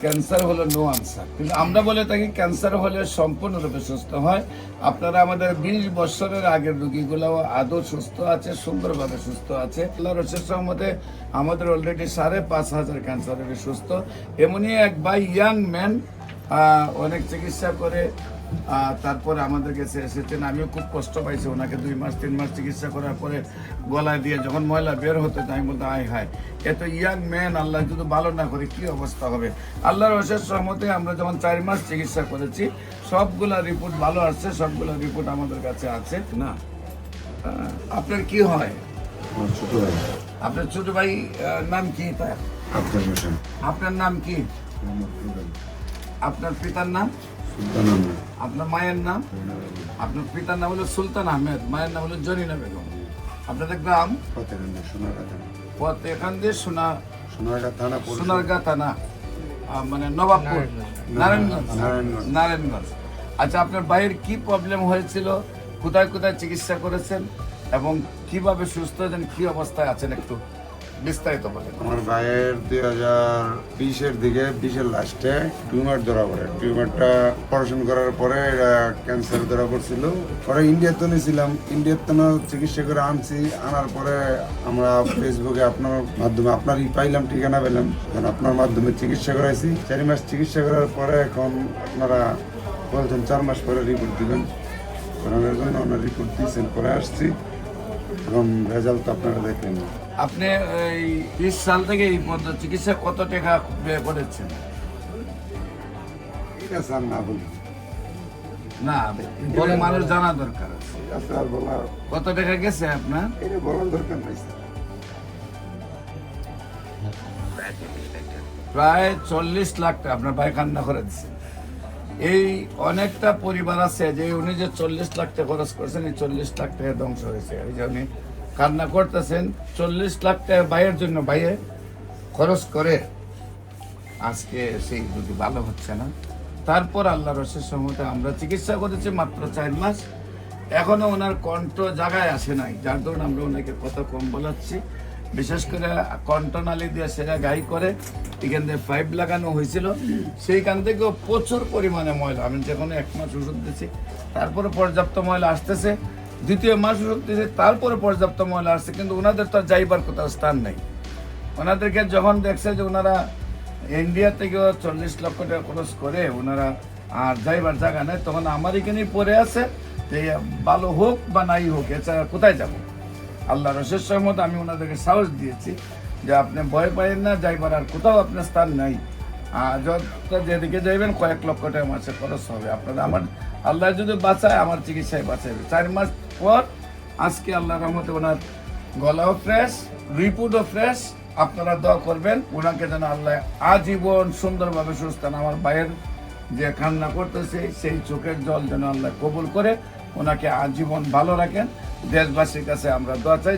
Cancer হলো no answer, কিন্তু আমরা বলে থাকি ক্যান্সার হলে সম্পূর্ণরূপে সুস্থ হয়। আপনারা আমাদের 20 বছরের আগের রোগীগুলো আদৌ সুস্থ আছে, সুন্দরভাবে সুস্থ আছে। আল্লাহর রসের সহমতে আমাদের অলরেডি 5,500 ক্যান্সার রোগী সুস্থ। এমনই এক ভাই ইয়াং ম্যান অনেক চিকিৎসা করে তারপরে আমাদের কাছে এসেছেন। আমিও খুব কষ্ট পাইছি ওনাকে 2 মাস 3 মাস চিকিৎসা করার পরে গলায় দিয়ে যখন ময়লা বের হতো আমি বলতে আয় হায়, এত ইয়াং ম্যান আল্লাহ যদি ভালো না করে কি অবস্থা হবে। আল্লাহর অশেষ রহমতে আমরা যখন 4 মাস চিকিৎসা করেছি সবগুলা রিপোর্ট ভালো আসছে, সবগুলা রিপোর্ট আমাদের কাছে আছে। না আপনার কি হয়? ছোট ভাই। আপনার ছোট ভাই নাম কি? আফজাল হোসেন। আপনার নাম কি? আপনার পিতার নাম? সুলতান আহমেদ। আপনার মায়ের নাম? আপনার পিতার নাম হলো সুলতান আহমেদ, মায়ের নাম হলো জরিনা বেগম। আপনাদের গ্রাম? এখান দিয়ে সোনারগাঁ থানা, মানে নবাবপুর, নারায়ণগঞ্জ। আচ্ছা, আপনার ভাইয়ের কি প্রবলেম হয়েছিল, কোথায় কোথায় চিকিৎসা করেছেন এবং কিভাবে সুস্থ হয়েছেন, কি অবস্থায় আছেন একটু বিস্তারিত বলেন। আমার ভাইয়ের 2020-এর দিকে 20-এর লাস্টে টিউমার ধরা পড়ে। টিউমারটা অপারেশন করার পরে এটা ক্যান্সার ধরা পড়ছিল। পরে ইন্ডিয়াতে নিয়েছিলাম, ইন্ডিয়াতে চিকিৎসা করে আনছি। আনার পরে আমরা ফেসবুকে আপনার মাধ্যমে আপনারই পাইলাম, ঠিকানা পেলাম, আপনার মাধ্যমে চিকিৎসা করাইছি। 4 মাস চিকিৎসা করার পরে এখন আপনারা বলছেন 4 মাস পরে রিপোর্ট দিবেন। করানোর জন্য ওনার রিপোর্ট দিয়েছেন, পরে আসছি। এখন রেজাল্ট আপনারা দেখলেন। আপনি এই 20 সাল থেকে এই পর্যন্ত চিকিৎসা কত টাকা ব্যয় করেছেন? ঠিক আছে, আর না বলি। না বলে মানুষ জানা দরকার আছে। ঠিক আছে, আর বলা কত টাকা গেছে আপনার? এটা বলার দরকার নাই স্যার। প্রায় 40 লাখ টাকা আপনার ভাই কান্না করে দিচ্ছে। এই অনেকটা পরিবার আছে যে উনি যে 40 লাখ টাকা খরচ করেছেন, এই 40 লাখ টাকা ধ্বংস হয়েছে। এই যে উনি কান্না করতেছেন, 40 লাখ টাকা ভাইয়ের জন্য ভাইয়ে খরচ করে আজকে সেই যদি ভালো হচ্ছে না। তারপর আল্লাহ রসের সম্মতে আমরা চিকিৎসা করেছি মাত্র 4 মাস, এখনো ওনার কণ্ঠ জায়গায় আসে নাই, যার ধরুন আমরা ওনাকে কথা কম বলাচ্ছি। বিশেষ করে কণ্ঠনালী দিয়ে সেটা গাই করে এখান থেকে পাইপ লাগানো হয়েছিল, সেইখান থেকেও প্রচুর পরিমাণে ময়লা। আমি যখন 1 মাস ওষুধ দিচ্ছি, তারপরে পর্যাপ্ত ময়লা আসতেছে, 2য় মাস ওষুধ দিয়েছি, তারপরে পর্যাপ্ত ময়লা আসছে, কিন্তু ওনাদের তো যাইবার কোথাও স্থান নেই। ওনাদেরকে যখন দেখছে যে ওনারা ইন্ডিয়া থেকেও 40 লক্ষ টাকা খরচ করে ওনারা আর যাইবার জায়গা নেই, তখন আমার এখানেই পড়ে আছে যে ভালো হোক বা নাই হোক, এছাড়া কোথায় যাব। আল্লাহ রসের সহমত আমি ওনাদেরকে সাহস দিয়েছি যে আপনি ভয় পাইেন না, যাইবার আর কোথাও আপনার স্থান নাই। যত যেদিকে যাইবেন কয়েক লক্ষ টাকা মাসে খরচ হবে আপনারা। আমার আল্লাহ যদি বাঁচায়, আমার চিকিৎসায় বাঁচাবে। 4 মাস পর আজকে আল্লাহ রহমতে ওনার গলাও ফ্রেশ, রিপোর্টও ফ্রেশ। আপনারা দোয়া করবেন ওনাকে যেন আল্লাহ আজীবন সুন্দরভাবে সুস্থ। আমার ভাইয়ের যে কান্না করতেছে সেই চোখের জল যেন আল্লাহ কবুল করে ওনাকে আজীবন ভালো রাখেন। দেশবাসীর কাছে আমরা দোয়া চাই।